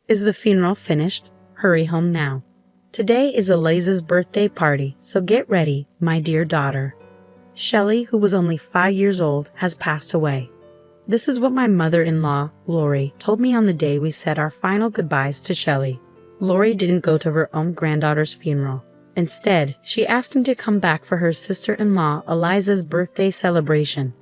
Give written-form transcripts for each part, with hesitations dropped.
Is the funeral finished? Hurry home now. Today is Eliza's birthday party, so get ready, my dear daughter. Shelley, who was only 5 years old, has passed away. This is what my mother-in-law, Lori, told me on the day we said our final goodbyes to Shelley. Lori didn't go to her own granddaughter's funeral. Instead, she asked me to come back for her sister-in-law Eliza's birthday celebration.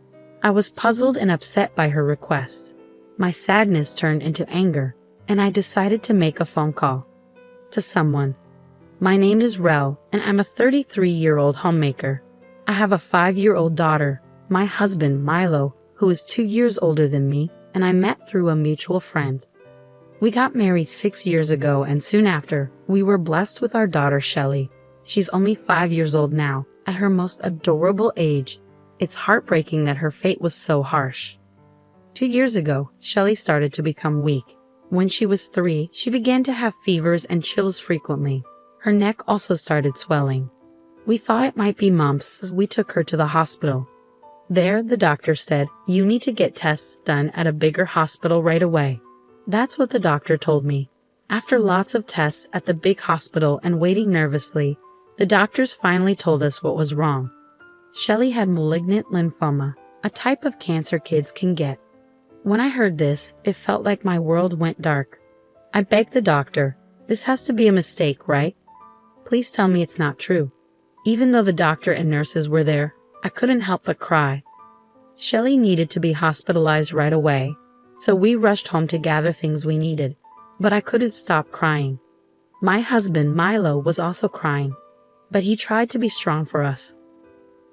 I was puzzled and upset by her request. My sadness turned into anger, and I decided to make a phone call. To someone. My name is Rel, and I'm a 33-year-old homemaker. I have a 5-year-old daughter, my husband Milo, who is 2 years older than me, and I met through a mutual friend. We got married 6 years ago, and soon after, we were blessed with our daughter Shelley. She's only 5 years old now, at her most adorable age. It's heartbreaking that her fate was so harsh. 2 years ago, Shelley started to become weak. When she was 3, she began to have fevers and chills frequently. Her neck also started swelling. We thought it might be mumps, so we took her to the hospital. There, the doctor said, "You need to get tests done at a bigger hospital right away." That's what the doctor told me. After lots of tests at the big hospital and waiting nervously, the doctors finally told us what was wrong. Shelley had malignant lymphoma, a type of cancer kids can get. When I heard this, it felt like my world went dark. I begged the doctor, "This has to be a mistake, right? Please tell me it's not true." Even though the doctor and nurses were there, I couldn't help but cry. Shelley needed to be hospitalized right away, so we rushed home to gather things we needed, but I couldn't stop crying. My husband, Milo, was also crying, but he tried to be strong for us.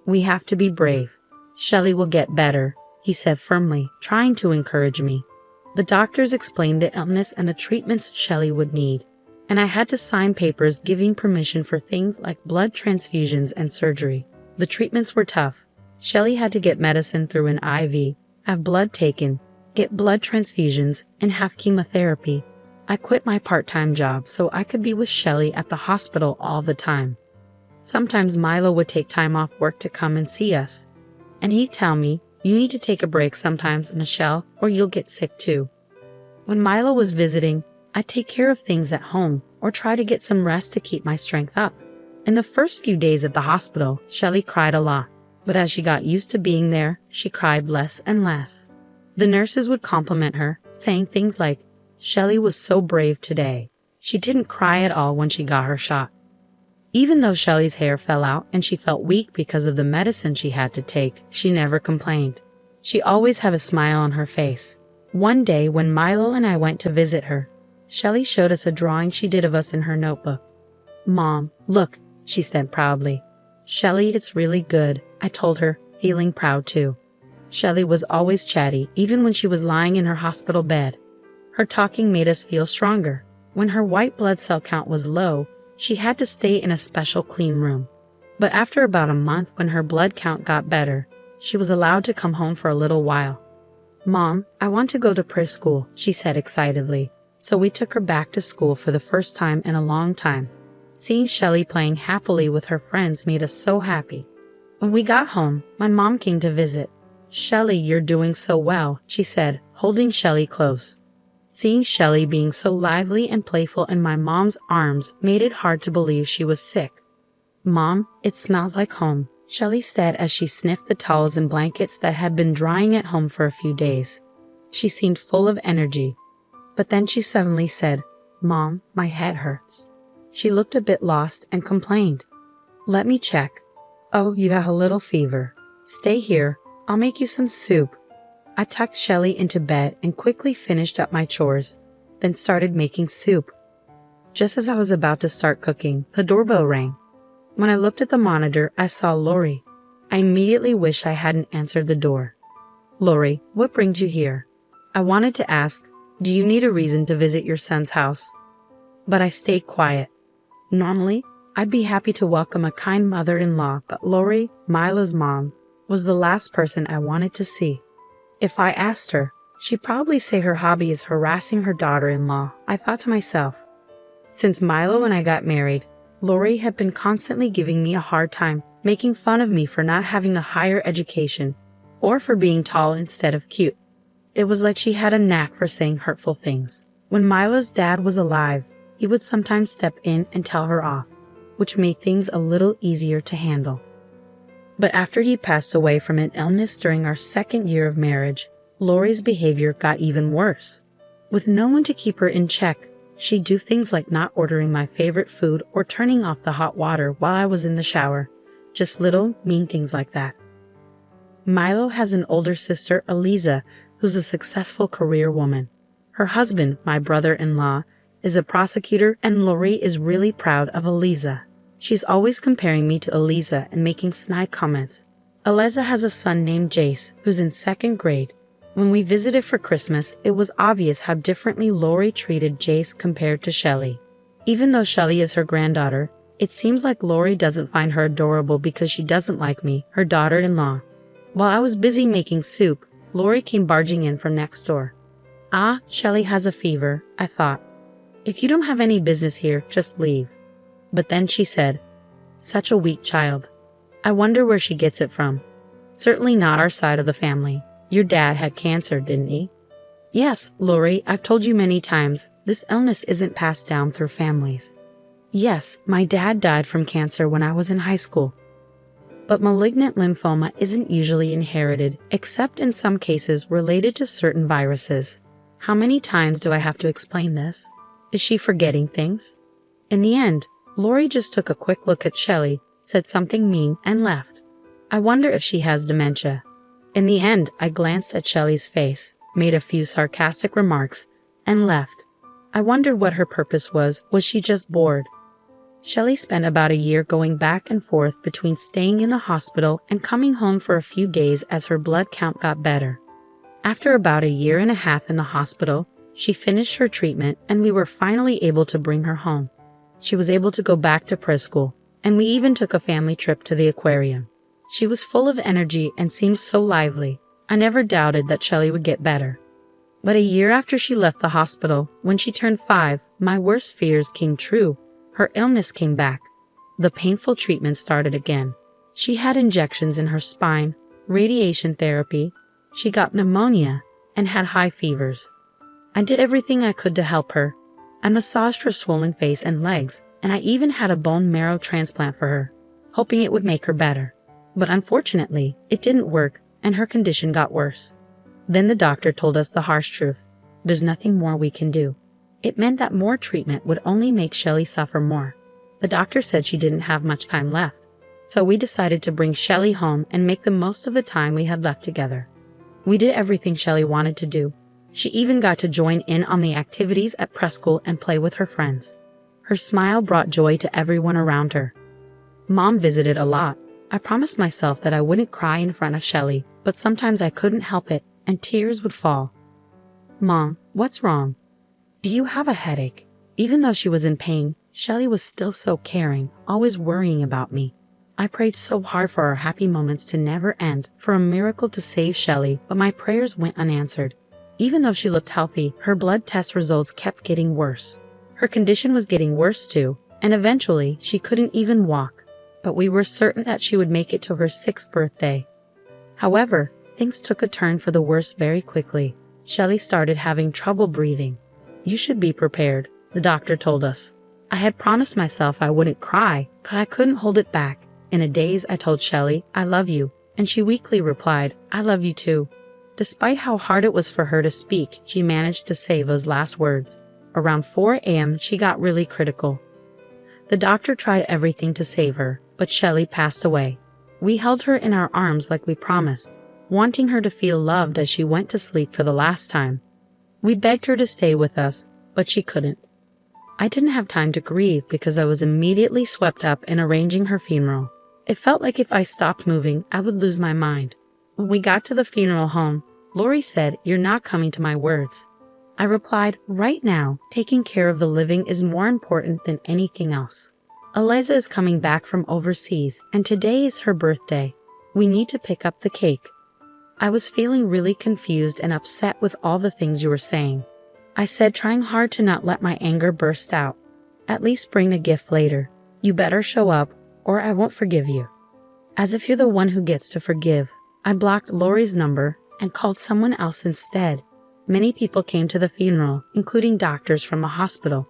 "We have to be brave. Shelley will get better," he said firmly, trying to encourage me. The doctors explained the illness and the treatments Shelley would need, and I had to sign papers giving permission for things like blood transfusions and surgery. The treatments were tough. Shelley had to get medicine through an IV, have blood taken, get blood transfusions, and have chemotherapy. I quit my part-time job so I could be with Shelley at the hospital all the time. Sometimes Milo would take time off work to come and see us, and he'd tell me, "You need to take a break sometimes, Michelle, or you'll get sick too." When Milo was visiting, I'd take care of things at home or try to get some rest to keep my strength up. In the first few days at the hospital, Shelley cried a lot, but as she got used to being there, she cried less and less. The nurses would compliment her, saying things like, "Shelley was so brave today. She didn't cry at all when she got her shot." Even though Shelley's hair fell out and she felt weak because of the medicine she had to take, she never complained. She always had a smile on her face. One day when Milo and I went to visit her, Shelley showed us a drawing she did of us in her notebook. "Mom, look," she said proudly. "Shelley, it's really good," I told her, feeling proud too. Shelley was always chatty, even when she was lying in her hospital bed. Her talking made us feel stronger. When her white blood cell count was low, she had to stay in a special clean room. But after about a month, when her blood count got better, she was allowed to come home for a little while. "Mom, I want to go to preschool," she said excitedly. So we took her back to school for the first time in a long time. Seeing Shelley playing happily with her friends made us so happy. When we got home, my mom came to visit. "Shelley, you're doing so well," she said, holding Shelley close. Seeing Shelley being so lively and playful in my mom's arms made it hard to believe she was sick. "Mom, it smells like home," Shelley said as she sniffed the towels and blankets that had been drying at home for a few days. She seemed full of energy. But then she suddenly said, "Mom, my head hurts." She looked a bit lost and complained. "Let me check. Oh, you have a little fever. Stay here. I'll make you some soup." I tucked Shelley into bed and quickly finished up my chores, then started making soup. Just as I was about to start cooking, the doorbell rang. When I looked at the monitor, I saw Lori. I immediately wished I hadn't answered the door. "Lori, what brings you here?" I wanted to ask, "Do you need a reason to visit your son's house?" But I stayed quiet. Normally, I'd be happy to welcome a kind mother-in-law, but Lori, Milo's mom, was the last person I wanted to see. If I asked her, she'd probably say her hobby is harassing her daughter-in-law, I thought to myself. Since Milo and I got married, Lori had been constantly giving me a hard time, making fun of me for not having a higher education, or for being tall instead of cute. It was like she had a knack for saying hurtful things. When Milo's dad was alive, he would sometimes step in and tell her off, which made things a little easier to handle. But after he passed away from an illness during our second year of marriage, Lori's behavior got even worse. With no one to keep her in check, she'd do things like not ordering my favorite food or turning off the hot water while I was in the shower. Just little, mean things like that. Milo has an older sister, Eliza, who's a successful career woman. Her husband, my brother-in-law, is a prosecutor, and Lori is really proud of Eliza. She's always comparing me to Eliza and making snide comments. Eliza has a son named Jace, who's in second grade. When we visited for Christmas, it was obvious how differently Lori treated Jace compared to Shelley. Even though Shelley is her granddaughter, it seems like Lori doesn't find her adorable because she doesn't like me, her daughter-in-law. While I was busy making soup, Lori came barging in from next door. Ah, Shelley has a fever, I thought. If you don't have any business here, just leave. But then she said, "Such a weak child. I wonder where she gets it from. Certainly not our side of the family. Your dad had cancer, didn't he?" "Yes, Lori, I've told you many times, this illness isn't passed down through families." "Yes, my dad died from cancer when I was in high school." But malignant lymphoma isn't usually inherited, except in some cases related to certain viruses. How many times do I have to explain this? Is she forgetting things? In the end, Lori just took a quick look at Shelley, said something mean, and left. I wonder if she has dementia. In the end, I glanced at Shelley's face, made a few sarcastic remarks, and left. I wondered what her purpose was. Was she just bored? Shelley spent about a year going back and forth between staying in the hospital and coming home for a few days as her blood count got better. After about a year and a half in the hospital, she finished her treatment and we were finally able to bring her home. She was able to go back to preschool, and we even took a family trip to the aquarium. She was full of energy and seemed so lively. I never doubted that Shelley would get better. But a year after she left the hospital, when she turned 5, my worst fears came true. Her illness came back. The painful treatment started again. She had injections in her spine, radiation therapy, she got pneumonia, and had high fevers. I did everything I could to help her. I massaged her swollen face and legs, and I even had a bone marrow transplant for her, hoping it would make her better. But unfortunately, it didn't work, and her condition got worse. Then the doctor told us the harsh truth. There's nothing more we can do. It meant that more treatment would only make Shelley suffer more. The doctor said she didn't have much time left, so we decided to bring Shelley home and make the most of the time we had left together. We did everything Shelley wanted to do. She even got to join in on the activities at preschool and play with her friends. Her smile brought joy to everyone around her. Mom visited a lot. I promised myself that I wouldn't cry in front of Shelley, but sometimes I couldn't help it, and tears would fall. "Mom, what's wrong? Do you have a headache?" Even though she was in pain, Shelley was still so caring, always worrying about me. I prayed so hard for our happy moments to never end, for a miracle to save Shelley, but my prayers went unanswered. Even though she looked healthy, her blood test results kept getting worse. Her condition was getting worse too, and eventually she couldn't even walk. But we were certain that she would make it to her 6th birthday. However, things took a turn for the worse very quickly. Shelley started having trouble breathing. "You should be prepared," the doctor told us. I had promised myself I wouldn't cry, but I couldn't hold it back. In a daze, I told Shelley, "I love you," and she weakly replied, "I love you too." Despite how hard it was for her to speak, she managed to say those last words. Around 4 a.m., she got really critical. The doctor tried everything to save her, but Shelley passed away. We held her in our arms like we promised, wanting her to feel loved as she went to sleep for the last time. We begged her to stay with us, but she couldn't. I didn't have time to grieve because I was immediately swept up in arranging her funeral. It felt like if I stopped moving, I would lose my mind. When we got to the funeral home, Lori said, "You're not coming to my words." I replied, "Right now, taking care of the living is more important than anything else. Eliza is coming back from overseas, and today is her birthday. We need to pick up the cake." I was feeling really confused and upset with all the things you were saying. I said, trying hard to not let my anger burst out. "At least bring a gift later. You better show up, or I won't forgive you." As if you're the one who gets to forgive, I blocked Lori's number and called someone else instead. Many people came to the funeral, including doctors from a hospital,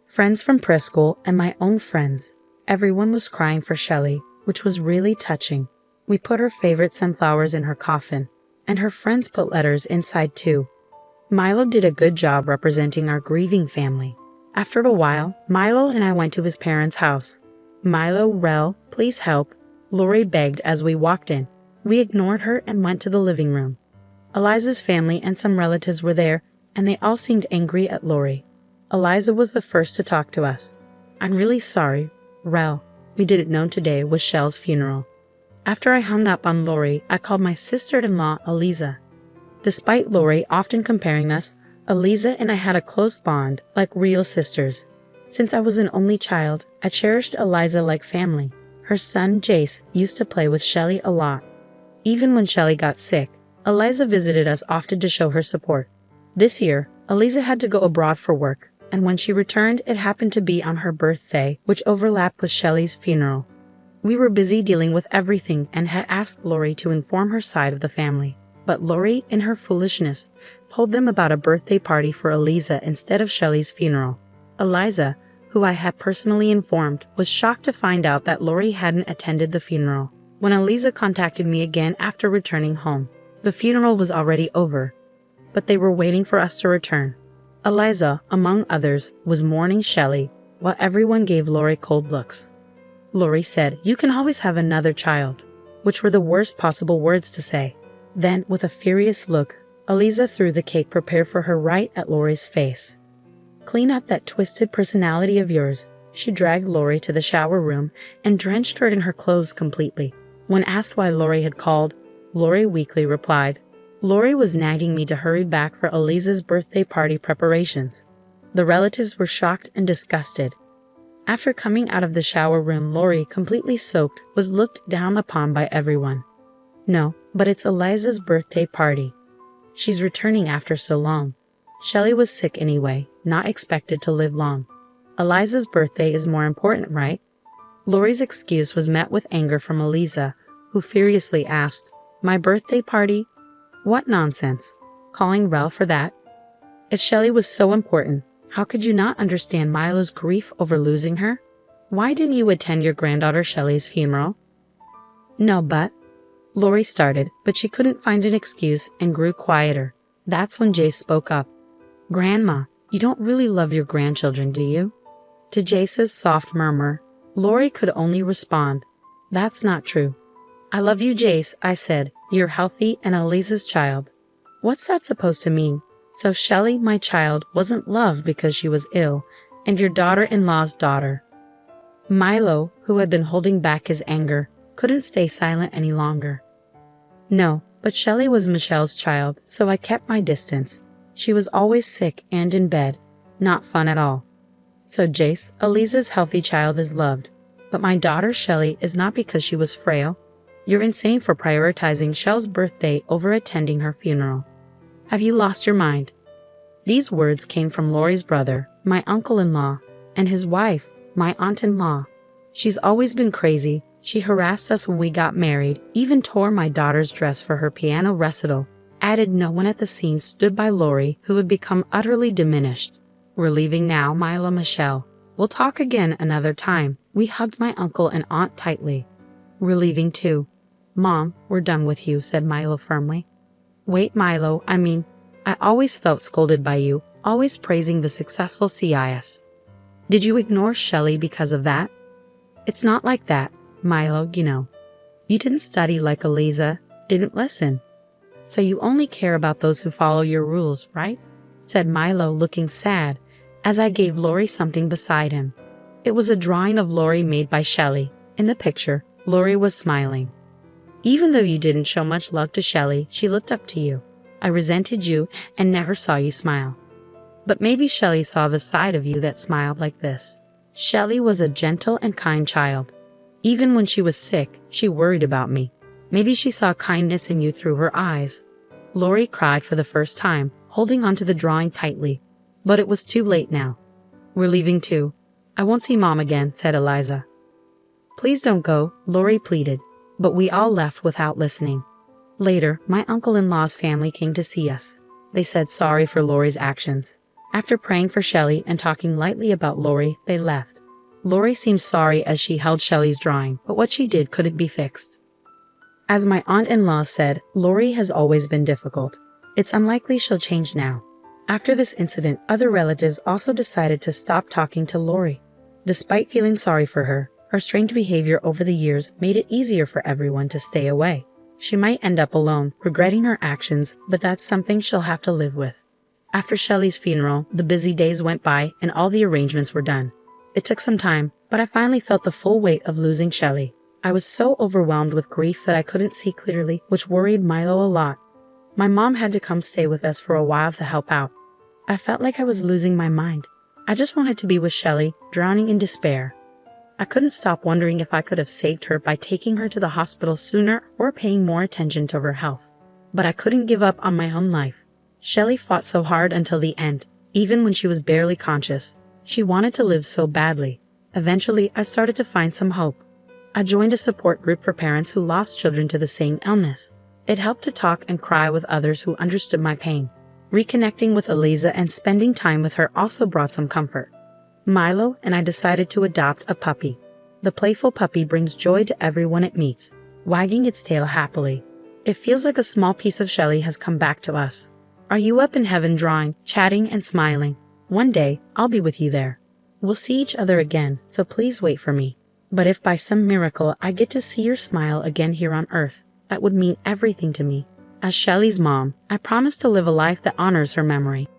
friends from preschool, and my own friends. Everyone was crying for Shelley, which was really touching. We put her favorite sunflowers in her coffin, and her friends put letters inside too. Milo did a good job representing our grieving family. After a while, Milo and I went to his parents' house. Milo, Rel, please help, Lori begged as we walked in. We ignored her and went to the living room. Eliza's family and some relatives were there, and they all seemed angry at Lori. Eliza was the first to talk to us. I'm really sorry, Rel. We didn't know today was Shell's funeral. After I hung up on Lori, I called my sister-in-law, Eliza. Despite Lori often comparing us, Eliza and I had a close bond, like real sisters. Since I was an only child, I cherished Eliza like family. Her son, Jace, used to play with Shelley a lot. Even when Shelley got sick, Eliza visited us often to show her support. This year, Eliza had to go abroad for work, and when she returned, it happened to be on her birthday, which overlapped with Shelley's funeral. We were busy dealing with everything and had asked Lori to inform her side of the family. But Lori, in her foolishness, told them about a birthday party for Eliza instead of Shelley's funeral. Eliza, who I had personally informed, was shocked to find out that Lori hadn't attended the funeral. When Eliza contacted me again after returning home, the funeral was already over, but they were waiting for us to return. Eliza, among others, was mourning Shelley, while everyone gave Lori cold looks. Lori said, "You can always have another child," which were the worst possible words to say. Then, with a furious look, Eliza threw the cake prepared for her right at Lori's face. "Clean up that twisted personality of yours." She dragged Lori to the shower room and drenched her in her clothes completely. When asked why Lori had called, Lori weakly replied, "Lori was nagging me to hurry back for Eliza's birthday party preparations." The relatives were shocked and disgusted. After coming out of the shower room, Lori, completely soaked, was looked down upon by everyone. "No, but it's Eliza's birthday party. She's returning after so long. Shelley was sick anyway, not expected to live long. Eliza's birthday is more important, right?" Lori's excuse was met with anger from Eliza, who furiously asked, "My birthday party? What nonsense. Calling Rel for that? If Shelley was so important, how could you not understand Milo's grief over losing her? Why didn't you attend your granddaughter Shelley's funeral?" "No, but..." Lori started, but she couldn't find an excuse and grew quieter. That's when Jace spoke up. "Grandma, you don't really love your grandchildren, do you?" To Jace's soft murmur, Lori could only respond, "That's not true." "I love you, Jace," I said. "You're healthy and Eliza's child." "What's that supposed to mean? So Shelley, my child, wasn't loved because she was ill, and your daughter-in-law's daughter." Milo, who had been holding back his anger, couldn't stay silent any longer. "No, but Shelley was Michelle's child, so I kept my distance. She was always sick and in bed. Not fun at all." "So Jace, Eliza's healthy child is loved, but my daughter Shelley is not because she was frail? You're insane for prioritizing Shell's birthday over attending her funeral. Have you lost your mind?" These words came from Lori's brother, my uncle-in-law, and his wife, my aunt-in-law. She's always been crazy. She harassed us when we got married, even tore my daughter's dress for her piano recital. Added no one at the scene stood by Lori, who had become utterly diminished. "We're leaving now, Milo, Michelle. We'll talk again another time." We hugged my uncle and aunt tightly. "We're leaving too. Mom, we're done with you," said Milo firmly. "Wait, Milo, I always felt scolded by you, always praising the successful CIS. Did you ignore Shelley because of that?" "It's not like that, Milo, you know. You didn't study like Eliza, didn't listen. So you only care about those who follow your rules, right?" said Milo, looking sad, as I gave Lori something beside him. It was a drawing of Lori made by Shelley. In the picture, Lori was smiling. "Even though you didn't show much love to Shelley, she looked up to you. I resented you and never saw you smile. But maybe Shelley saw the side of you that smiled like this." Shelley was a gentle and kind child. Even when she was sick, she worried about me. Maybe she saw kindness in you through her eyes. Lori cried for the first time, holding onto the drawing tightly. But it was too late now. "We're leaving too. I won't see Mom again," said Eliza. "Please don't go," Lori pleaded, but we all left without listening. Later, my uncle-in-law's family came to see us. They said sorry for Lori's actions. After praying for Shelley and talking lightly about Lori, they left. Lori seemed sorry as she held Shelley's drawing, but what she did couldn't be fixed. As my aunt-in-law said, Lori has always been difficult. It's unlikely she'll change now. After this incident, other relatives also decided to stop talking to Lori. Despite feeling sorry for her, her strange behavior over the years made it easier for everyone to stay away. She might end up alone, regretting her actions, but that's something she'll have to live with. After Shelley's funeral, the busy days went by and all the arrangements were done. It took some time, but I finally felt the full weight of losing Shelley. I was so overwhelmed with grief that I couldn't see clearly, which worried Milo a lot. My mom had to come stay with us for a while to help out. I felt like I was losing my mind. I just wanted to be with Shelley, drowning in despair. I couldn't stop wondering if I could have saved her by taking her to the hospital sooner or paying more attention to her health. But I couldn't give up on my own life. Shelley fought so hard until the end, even when she was barely conscious. She wanted to live so badly. Eventually, I started to find some hope. I joined a support group for parents who lost children to the same illness. It helped to talk and cry with others who understood my pain. Reconnecting with Eliza and spending time with her also brought some comfort. Milo and I decided to adopt a puppy. The playful puppy brings joy to everyone it meets, wagging its tail happily. It feels like a small piece of Shelley has come back to us. Are you up in heaven drawing, chatting, and smiling? One day, I'll be with you there. We'll see each other again, so please wait for me. But if by some miracle I get to see your smile again here on Earth, that would mean everything to me. As Shelley's mom, I promise to live a life that honors her memory.